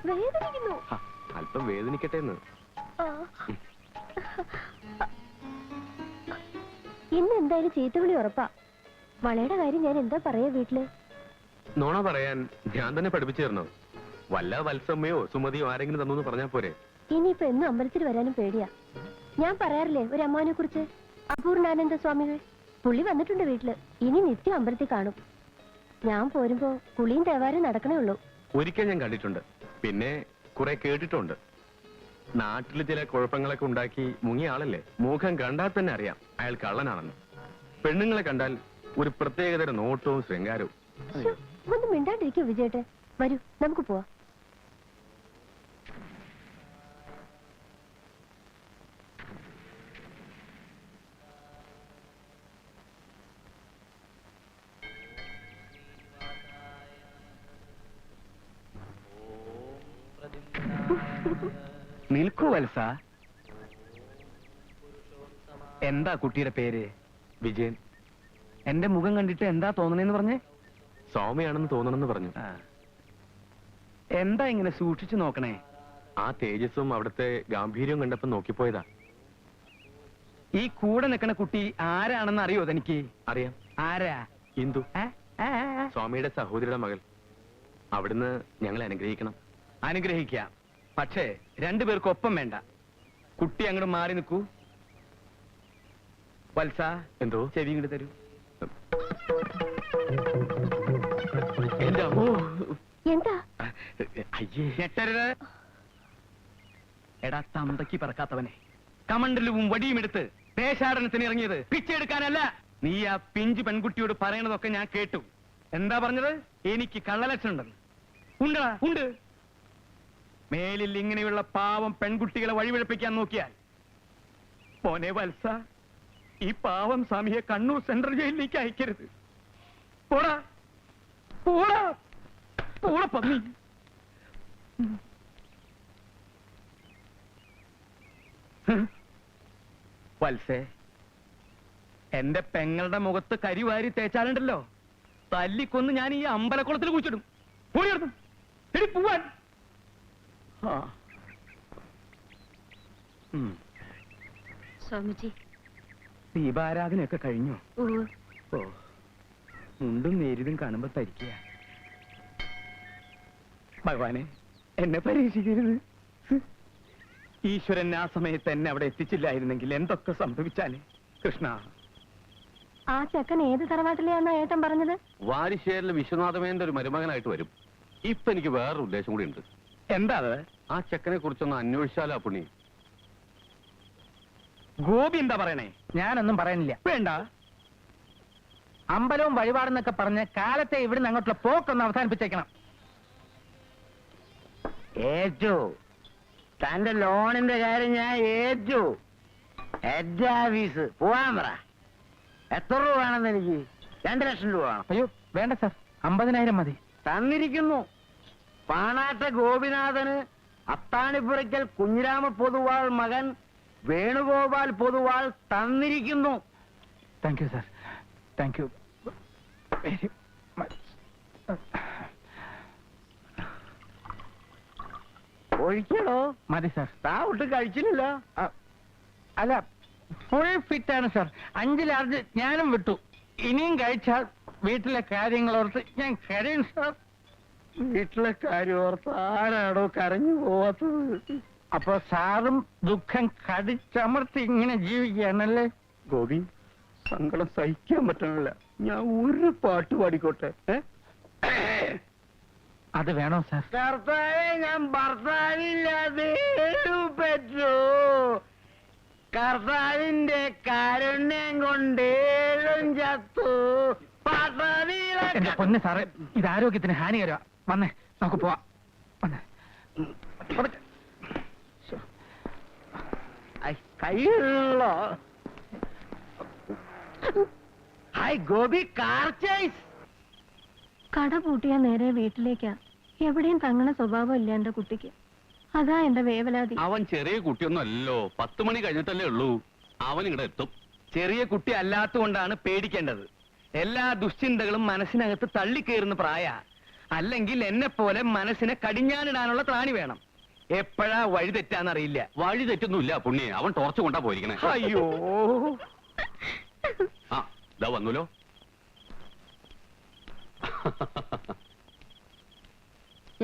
വേദനിക്കുന്നു. അല്പം വേദനിക്കട്ടെ എന്ന്. ഇന്ന് എന്തായാലും ചീത്തവിളി ഉറപ്പാ. വളയുടെ കാര്യം ഞാൻ എന്താ പറയാ വീട്ടില്? നോണ പറയാൻ ഞാൻ തന്നെ പഠിപ്പിച്ചു തരണോ? വല്ല വത്സമ്മയോ സുമതിയോ ആരെങ്കിലും തന്നു പറഞ്ഞാ പോരെ? ഇനിയിപ്പോ എന്നും അമ്പലത്തിൽ വരാനും പേടിയാ. ഞാൻ പറയാറില്ലേ ഒരു അമ്മാവനെ കുറിച്ച്, അപൂർണാനന്ദ സ്വാമികൾ. പുള്ളി വന്നിട്ടുണ്ട് വീട്ടില്. ഇനി നിത്യം അമ്പലത്തിൽ കാണും. ഞാൻ പോരുമ്പോ പുളിയും തേവാരും നടക്കണേ ഉള്ളൂ. ഒരിക്കൽ ഞാൻ കണ്ടിട്ടുണ്ട്, പിന്നെ കുറെ കേട്ടിട്ടുണ്ട്. നാട്ടില് ചില കുഴപ്പങ്ങളൊക്കെ ഉണ്ടാക്കി മുങ്ങിയ ആളല്ലേ. മുഖം കണ്ടാൽ തന്നെ അറിയാം അയാൾ കള്ളനാണെന്ന്. പെണ്ണുങ്ങളെ കണ്ടാൽ ഒരു പ്രത്യേകതര നോട്ടവും ശൃംഗാരവും. ഒന്ന് മിണ്ടാണ്ടിരിക്കും വിജയേട്ടെ. വരൂ നമുക്ക് പോവാം. നിൽക്കൂ വത്സ. എന്താ കുട്ടിയുടെ പേര്? വിജയൻ. എന്റെ മുഖം കണ്ടിട്ട് എന്താ തോന്നണേന്ന് പറഞ്ഞേ? സൗമ്യയാണെന്ന് തോന്നണമെന്ന് പറഞ്ഞു. എന്താ ഇങ്ങനെ സൂക്ഷിച്ചു നോക്കണേ? ആ തേജസ്സും അവിടുത്തെ ഗാംഭീര്യവും കണ്ടപ്പോ നോക്കിപ്പോയതാ. ഈ കൂടെ നിൽക്കണ കുട്ടി ആരാണെന്ന് അറിയോ തനിക്ക്? അറിയാം. ആരാ? ഇന്ദു, സ്വാമിയുടെ സഹോദരിയുടെ മകൾ. അവിടുന്ന് ഞങ്ങളെ അനുഗ്രഹിക്കണം. അനുഗ്രഹിക്കാം, പക്ഷേ രണ്ടുപേർക്കും ഒപ്പം വേണ്ട. കുട്ടി അങ്ങോട്ട് മാറി നിൽക്കൂ. വത്സ, എന്തോ? ചെവി ഇങ്ങോട്ട് തരൂ. എന്താ? ഞെട്ടരുത്. എടാ തന്തയ്ക്ക് പറക്കാത്തവനെ, കമണ്ടലും വടിയും എടുത്ത് ദേശാടനത്തിന് ഇറങ്ങിയത് പിച്ചെടുക്കാനല്ല. നീ ആ പിഞ്ചു പെൺകുട്ടിയോട് പറയണതൊക്കെ ഞാൻ കേട്ടു. എന്താ പറഞ്ഞത്? എനിക്ക് കള്ളലക്ഷണം ഉണ്ടെന്ന്. ഉണ്ടടാ, ഉണ്ട്. മേലിൽ ഇങ്ങനെയുള്ള പാവം പെൺകുട്ടികളെ വഴിപിഴപ്പിക്കാൻ നോക്കിയാൽ പോനെ വത്സ, ഈ പാവം സ്വാമിയെ കണ്ണൂർ സെൻട്രൽ ജയിലിലേക്ക് അയക്കരുത്. പോടാ പോടാ പോടാ പന്നി. വത്സേ, എന്റെ പെങ്ങളുടെ മുഖത്ത് കരിവാരി തേച്ചാലുണ്ടല്ലോ, തല്ലിക്കൊന്ന് ഞാൻ ഈ അമ്പലക്കുളത്തിൽ കുഴിച്ചിടും. പോടിയിടുന്നു എടി പോവാൻ. സ്വാമിജി, ദീപാരാധനയൊക്കെ കഴിഞ്ഞോ? ഓ, മുണ്ടും നേരിതും കാണുമ്പോ തരിക്കുക. ഭഗവാനെ, എന്നെ പരീക്ഷിക്കരുത്. ഈശ്വരൻ ആ സമയത്ത് എന്നെ അവിടെ എത്തിച്ചില്ലായിരുന്നെങ്കിൽ എന്തൊക്കെ സംഭവിച്ചാലേ. കൃഷ്ണ, ആ ചെക്കൻ ഏത് തറവാട്ടിലെയാണെന്നാ ഏട്ടൻ പറഞ്ഞത്? വാരിശ്ശേരിലെ വിശ്വനാഥമേന്റെ ഒരു മരുമകനായിട്ട് വരും. ഇപ്പൊ എനിക്ക് വേറൊരു ഉദ്ദേശം കൂടി ഉണ്ട്. എന്താ അത്? ആ ചെക്കനെ കുറിച്ചൊന്ന് അന്വേഷിച്ചാലോ പുണ്ണി? ഗോപി എന്താ പറയണേ? ഞാനൊന്നും പറയാനില്ല. വേണ്ട. അമ്പലവും വഴിപാടെന്നൊക്കെ പറഞ്ഞ് കാലത്തെ ഇവിടുന്ന് അങ്ങോട്ടുള്ള പോക്കൊന്ന് അവസാനിപ്പിച്ചേക്കണം. ഏറ്റു. തന്റെ ലോണിന്റെ കാര്യം ഞാൻ ഏറ്റു. ഹെഡ് ഓഫീസ് പോവാൻ പറ. എത്ര രൂപ വേണമെന്ന് എനിക്ക്? 2 ലക്ഷം രൂപ വേണം. അയ്യോ വേണ്ട സാർ, 50,000 മതി. തന്നിരിക്കുന്നു. പാണാട്ട ഗോപിനാഥന് അത്താണിപ്പുറയ്ക്കൽ കുഞ്ഞിരാമ പൊതുവാൾ മകൻ വേണുഗോപാൽ പൊതുവാൾ തന്നിരിക്കുന്നു. Thank you sir, thank you very much. ഒഴിക്കണോ? മതി സാർ. താ ഒട്ട് കഴിച്ചില്ലല്ലോ. അല്ല, ഫുൾ ഫിറ്റ് ആണ് സാർ. 5 ലാർജ് ഞാനും വിട്ടു. ഇനിയും കഴിച്ചാൽ വീട്ടിലെ കാര്യങ്ങളോർത്ത് ഞാൻ കരയും സാർ. വീട്ടിലെ കാര്യം ഓർത്ത് ആരാടോ കരഞ്ഞു പോവാത്തത്? അപ്പൊ സാറും ദുഃഖം കടിച്ചമർത്തി ഇങ്ങനെ ജീവിക്കുകയാണല്ലേ? ഗോപി, സങ്കടം സഹിക്കാൻ പറ്റണില്ല. ഞാൻ ഒരു പാട്ട് പാടിക്കോട്ടെ? അത് വേണോ സാർ? കർത്താവേ, ഞാൻ ഭർത്താവില്ലാതെ പറ്റൂ. കർത്താവിന്റെ കാരുണ്യം കൊണ്ടേഴും ചത്തു. എന്റെ പൊന്ന് സാറേ, ഇത് ആരോഗ്യത്തിന് ഹാനികരമാ. വന്നേ, നമുക്ക് പോവാം. വന്നേ. കയ്യുള്ളോ? Hi Gopi, car chase. കട പൂട്ടിയാ നേരെ വീട്ടിലേക്കാ. എവിടെയും തങ്ങണ സ്വഭാവം ഇല്ല എന്റെ കുട്ടിക്ക്. അതാ എന്റെ വേവലാതി. അവൻ ചെറിയ കുട്ടിയൊന്നും അല്ലല്ലോ. 10 മണി കഴിഞ്ഞിട്ടല്ലേ ഉള്ളൂ. അവൻ ഇവിടെ എത്തും. ചെറിയ കുട്ടി അല്ലാത്തതുകൊണ്ടാണ് പേടിക്കേണ്ടത്. എല്ലാ ദുശ്ചിന്തകളും മനസ്സിനകത്ത് തള്ളിക്കയറുന്ന പ്രായ. അല്ലെങ്കിൽ എന്നെ പോലെ മനസ്സിനെ കടിഞ്ഞാനിടാനുള്ള ത്രാണി വേണം. എപ്പോഴാ വഴി തെറ്റാന്നറിയില്ല. വഴി തെറ്റൊന്നുമില്ല പുണ്യെ, അവൻ ടോർച്ച് കൊണ്ടാ പോയിരിക്കണേ. അയ്യോ, ആ ഇതാ വന്നല്ലോ.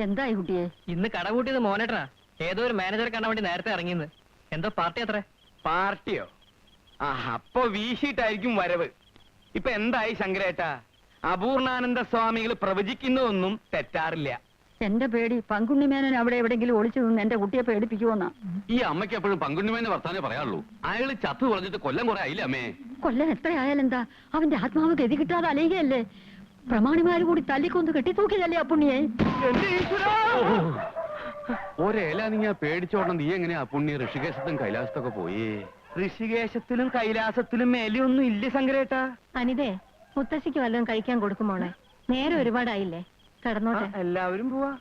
എന്തായി കുട്ടിയെ? ഇന്ന് കട കൂട്ടിയത് മോനേട്ടനാ. ഏതോ ഒരു മാനേജറെ കാണാൻ വേണ്ടി നേരത്തെ ഇറങ്ങിയെന്ന്. എന്തോ പാർട്ടി അത്രേ. പാർട്ടിയോ? ആ, അപ്പൊ വീശിട്ടായിരിക്കും വരവ്. ഇപ്പൊ എന്തായി ശങ്കരേട്ടാ? അപൂർണാനന്ദ സ്വാമികൾ പ്രവചിക്കുന്നതൊന്നും തെറ്റാറില്ല. എന്റെ പേടി പങ്കുണ്ണിമേനൻ അവിടെ എവിടെങ്കിലും ഒളിച്ചു നിന്ന് എന്റെ കുട്ടിയെ പേടിപ്പിക്കുമെന്നാ. ഈ അമ്മയ്ക്ക് എപ്പോഴും പങ്കുണ്ണിമേനെ വർത്താനേ പറയാറുള്ളൂ. അയാള് ചത്തു പറഞ്ഞിട്ട് കൊല്ലം കുറെ ആയില്ല അമ്മേ. കൊല്ലം എത്രയായാലെന്താ? അവന്റെ ആത്മാവ് ഗതി കിട്ടാതെ അലയുകയല്ലേ? പ്രമാണിമാര് കൂടി തല്ലിക്കൊന്ന് കെട്ടിത്തൂക്കിയതല്ലേ ആ പുണ്യെ? ഒരേല നീ പേടിച്ചോടണം. നീ എങ്ങനെയാ പുണ്യ ഋഷികേശത്തും കൈലാസത്തൊക്കെ പോയി? ഋഷികേശത്തിലും കൈലാസത്തിലും മേലെയൊന്നും ഇല്ല ശങ്കരേട്ടാ. അനിതേ, മുത്തശ്ശിക്ക് വല്ലതും കഴിക്കാൻ കൊടുക്കുമോളെ? നേരെ ഒരുപാടായില്ലേ, കിടന്നോട്ടെ. എല്ലാവരും പോവാ.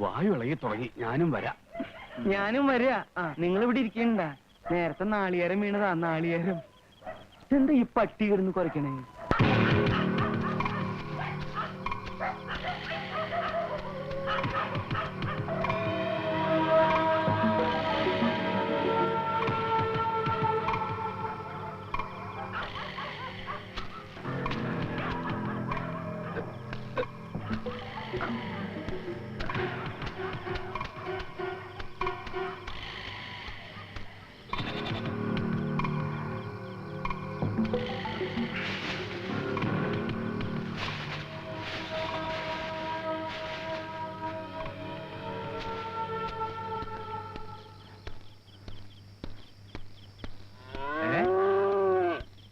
വായു ഇളകി തുടങ്ങി. ഞാനും വരാം. ഞാനും വരിക. നിങ്ങൾ ഇവിടെ ഇരിക്കണ്ട. നേരത്തെ നാളികേരം വീണതാ. നാളികേരം എന്താ ഈ പട്ടി കിടന്ന് കുറയ്ക്കണേ?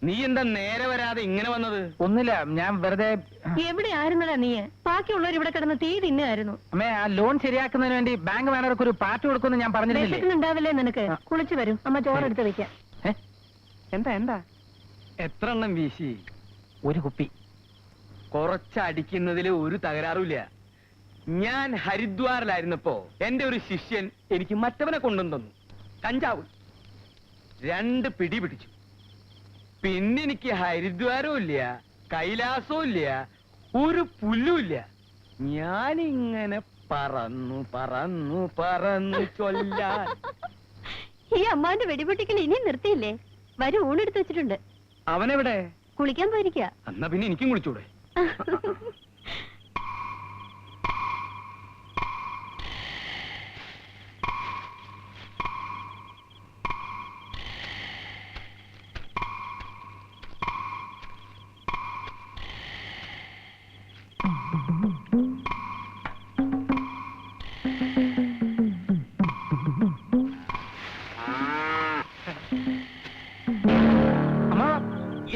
നീ എന്താ നേരെ വരാതെ ഇങ്ങനെ വന്നത്? ഒന്നുമില്ല, ഞാൻ വെറുതെ എവിടെ ആയിരുന്നടാ നീ? ബാക്കിയുള്ളവർ ഇവിടെ കിടന്ന് തീ തിന്നായിരുന്നു. അമ്മേ, ആ ലോൺ ശരിയാക്കുന്നതിന് വേണ്ടി ബാങ്ക് മാനേജർക്ക് ഒരു പാർട്ടി കൊടുക്കുമെന്ന് ഞാൻ പറഞ്ഞിരുന്നില്ലേ? വിശക്കുന്നുണ്ടാവില്ലേ നിനക്ക്? കുളിച്ചു വരും, അമ്മ ചോറെടുത്ത് വെക്കാം. എന്താ എന്താ? എത്ര എണ്ണം വീശി? ഒരു കുപ്പി. കുറച്ചടിക്കുന്നതിൽ ഒരു തകരാറുമില്ല. ഞാൻ ഹരിദ്വാറിലായിരുന്നപ്പോ എന്റെ ഒരു ശിഷ്യൻ എനിക്ക് മറ്റവനെ കൊണ്ടുവന്നു തന്നു. കഞ്ചാവ് 2 പിടി പിടിച്ചു. പിന്നെ എനിക്ക് ഹരിദ്വാരവും ഇല്ല, കൈലാസവും ഇല്ല, ഒരു പുല്ലുമില്ല. ഞാനിങ്ങനെ പറന്നു പറന്നു പറന്നു ചൊല്ലാൻ. ഈ അമ്മാന്റെ വെടിപൊട്ടിക്കൽ ഇനിയും നിർത്തിയില്ലേ? വരും, ഊണെടുത്ത് വെച്ചിട്ടുണ്ട്. അവനെവിടെ? കുളിക്കാൻ പോയിരിക്കുക. എന്നാ പിന്നെ എനിക്കും കുളിച്ചൂടെ? അമ്മ,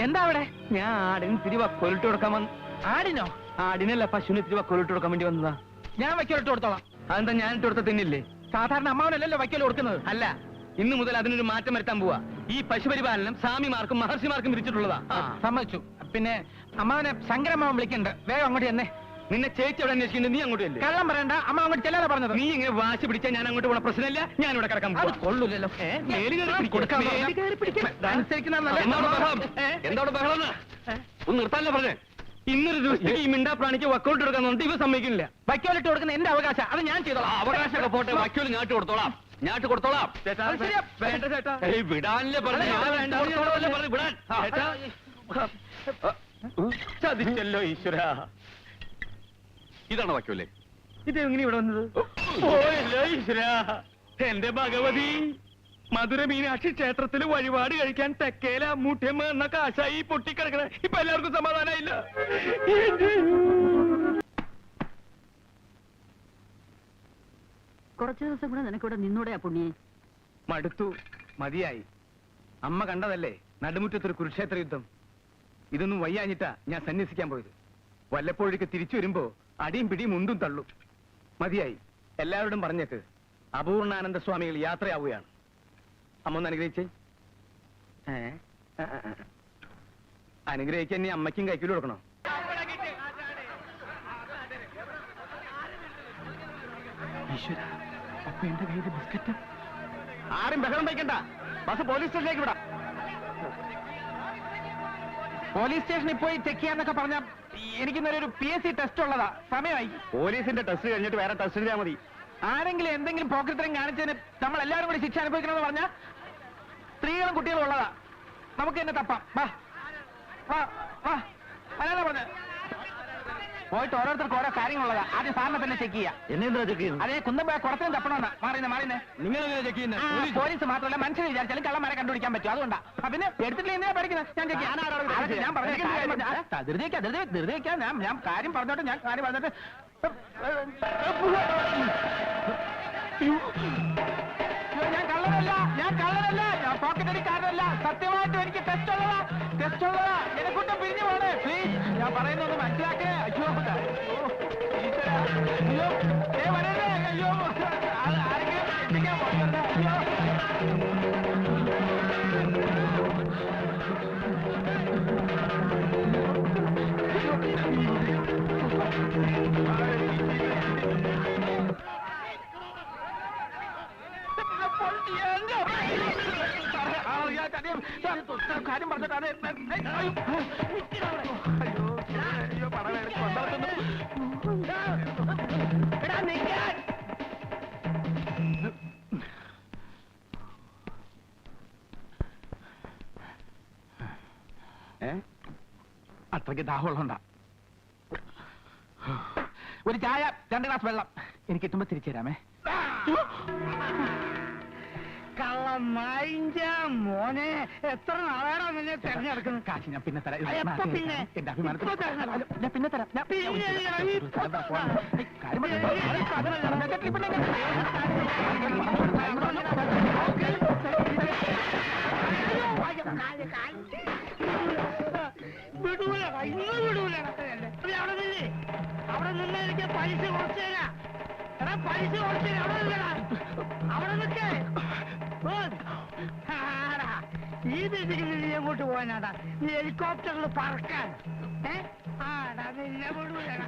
എന്താ അവിടെ? ഞാൻ ആടിന് ഇത്തിരി വക്കോലിട്ട് കൊടുക്കാൻ വന്നു. ആടിനോ? ആടിനല്ല, പശുവിന് ഇത്തിരി വക്കോലിട്ട് കൊടുക്കാൻ വേണ്ടി വന്നതാ. ഞാൻ വയ്ക്കലിട്ട് കൊടുത്തോളാം. അതെന്താ ഞാൻ ഇട്ട് കൊടുത്ത തിന്നില്ലേ? സാധാരണ അമ്മാവനല്ലല്ലോ വയ്ക്കൽ കൊടുക്കുന്നത്. അല്ല, ഇന്നു മുതൽ അതിനൊരു മാറ്റം വരുത്താൻ പോവാ. ഈ പശുപരിപാലനം സ്വാമിമാർക്കും മഹർഷിമാർക്കും വിരിച്ചിട്ടുള്ളതാ. സമ്മതിച്ചു. പിന്നെ അമ്മാവനെ ശങ്കരമ്മാവൻ വിളിക്കണ്ട്. വേഗം അങ്ങോട്ട് തന്നെ. നിന്നെ ചേച്ചി അവിടെ അന്വേഷിക്കുന്നത്, നീ അങ്ങോട്ട് അല്ലേ? കള്ളം പറയണ്ട, അമ്മ അങ്ങോട്ട് ചെല്ലാതെ പറഞ്ഞത്. നീ ഇങ്ങനെ വാശി പിടിച്ചാൽ ഞാൻ അങ്ങോട്ട് പോണ പ്രശ്നമില്ല. ഞാൻ ഇവിടെ കിടക്കാൻ അത് പോവാ. കൊള്ളൂലല്ലോ. മേല് കയറി പിടിക്ക്. കൊടുക്കാൻ മേല് പറഞ്ഞാ. കയറി പിടിക്ക്. അനുസരിക്കുന്നതാണ് നല്ലത്. എന്താണ് ബഹളം? എന്താണ് ബഹളം? ഒന്ന് നിർത്താനല്ലേ പറഞ്ഞേ? ഇന്നൊരു ദിവസത്തേക്ക് ഈ മിണ്ടാ പ്രാണിക്ക് വക്കൗട്ട് എടുക്കാൻ പറഞ്ഞിട്ട് ഇവ സമ്മതിക്കുന്നില്ല. വയ്ക്കലിട്ട് കൊടുക്കുന്ന എന്റെ അവകാശം, അത് ഞാൻ ചെയ്തോളാം. അവകാശമൊക്കെ പോട്ടെ, വക്കീല് ഞാട്ട് കൊടുത്തോളാം. ഞാട്ട് കൊടുത്തോളാം. ചേട്ടാ, അത് ശരിയാ. വേണ്ട ചേട്ടാ. വിടാനല്ലേ പറഞ്ഞു? അല്ല, വേണ്ട, കൊടുത്തോളാമല്ലേ പറഞ്ഞു? വിടാൻ. ചേട്ടാ. ചതിച്ചല്ലോ ഈശ്വര. ഇതാണ് വക്കീലേ. ഇതെങ്ങനെ ഇവിടെ വന്നത്? പോയല്ലോ ഈശ്വര. എന്റെ ഭഗവതി, മധുര മീനാക്ഷി ക്ഷേത്രത്തിൽ വഴിപാട് കഴിക്കാൻ തെക്കേല മുട്ടിയമ്മ എന്ന കാശായി പൊട്ടിക്കിടക്കണ. ഇപ്പൊ എല്ലാവർക്കും സമാധാനമായില്ല. കുറച്ചു ദിവസം കൂടെ നിനക്കിവിടെ നിന്നൂടെ പുണ്യെ? മടുത്തു, മതിയായി. അമ്മ കണ്ടതല്ലേ നടുമുറ്റത്തൊരു കുരുക്ഷേത്ര യുദ്ധം. ഇതൊന്നും വയ്യാഞ്ഞിട്ടാ ഞാൻ സന്യസിക്കാൻ പോയത്. വല്ലപ്പോഴേക്ക് തിരിച്ചു വരുമ്പോ അടിയും പിടിയും മുണ്ടും തള്ളും. മതിയായി. എല്ലാവരോടും പറഞ്ഞേക്ക്, അപൂർണാനന്ദ സ്വാമികൾ യാത്രയാവുകയാണ്. അമ്മ ഒന്ന് അനുഗ്രഹിച്ചേ. അനുഗ്രഹിക്കാൻ നീ അമ്മയ്ക്കും കൈക്കൂലി കൊടുക്കണോ? അപ്പൊ എന്റെ കയ്യില് ബിസ്ക്കറ്റ്. ആരും ബഹളം വയ്ക്കണ്ട. ബസ് പോലീസ് സ്റ്റേഷനിലേക്ക് വിടാം. പോലീസ് സ്റ്റേഷനിൽ പോയി ചെക്ക് ചെയ്യാന്നൊക്കെ പറഞ്ഞ എനിക്കിന്നൊരു ഒരു PSC ടെസ്റ്റ് ഉള്ളതാ, സമയമായി. പോലീസിന്റെ ടെസ്റ്റ് കഴിഞ്ഞിട്ട് വേറെ ടെസ്റ്റ് ചെയ്താൽ മതി. ആരെങ്കിലും എന്തെങ്കിലും പോക്കറ്റിലും കാണിച്ചതിന് നമ്മൾ എല്ലാവരും കൂടി ശിക്ഷ അനുഭവിക്കണമെന്ന് പറഞ്ഞാൽ സ്ത്രീകളും കുട്ടികളും ഉള്ളതാ, നമുക്ക് തന്നെ തപ്പാം. വാ വാ വാ, അല്ലാതെ പറഞ്ഞ പോയിട്ട് ഓരോരുത്തർക്ക് ഓരോ കാര്യങ്ങളുള്ളതാ. ആദ്യം സാറിനെ തന്നെ ചെക്ക് ചെയ്യാം. എന്നെന്താ ചെക്ക് ചെയ്യുന്നത്? അതേ കുന്തമ്പ കുറച്ചും തപ്പണമെന്നാ. മാറിയുന്നേ നിങ്ങൾ ചെക്ക് ചെയ്യുന്നത് പോലീസ് മാത്രമല്ല, മനുഷ്യന് വിചാരിച്ചാലും കള്ളന്മാരെ കണ്ടുപിടിക്കാൻ പറ്റും. അതുകൊണ്ടാ. പിന്നെ എടുത്തിട്ടില്ല എന്തിനാ പഠിക്കുന്നത്? ഞാൻ ചെക്ക് ചെയ്യാം. ഞാൻ കാര്യം പറഞ്ഞോട്ടെ. ഞാൻ കള്ളനല്ല, ഞാൻ പോക്കറ്റ് അടിക്കാരനല്ല. സത്യമായിട്ടും എനിക്ക് ടെസ്റ്റ് ഉള്ളതാ. എന്നെ കൊണ്ട് പിരിഞ്ഞു പോണേ പ്ലീസ്. ഞാൻ പറയുന്നത് മനസ്സിലാക്കേ. അയ്യോ ഈശ്വരാ. അയ്യോ വരരുതേ. അയ്യോ ആരെങ്കിലും എത്തിക്കാൻ പോകരുത്. അയ്യോ കാര്യം പറഞ്ഞിട്ടാണ്. അയ്യോ പറയാ അത്രയ്ക്ക് ദാഹമുള്ളതുകൊണ്ടാ. ഒരു ചായ 2 ഗ്ലാസ് വെള്ളം എനിക്ക് എത്തുമ്പോ തിരിച്ചു തരാമേ. മോനെ എത്ര നാളാണോ നിന്നെ തെരഞ്ഞെടുക്കുന്നത്? കാശ് ഞാൻ പിന്നെ തരാം. എപ്പോ പിന്നെ? എന്റെ അഭിമാനത്തിൽ ഞാൻ പിന്നെ തരാം. വിടൂല, ഇന്ന് വിടൂല. അവിടെ നിന്ന് എനിക്ക് പൈസ കൊടുത്തേരാ. പൈസ കൊടുത്തേരാ. അവിടെ നിൽക്കേ. ഈ ദിശയിൽ നീ എങ്ങോട്ട് പോകാനാടാ? നീ ഹെലികോപ്റ്ററിൽ പറക്കാൻ. ആടാ നിന്നെ വിടൂലടാ.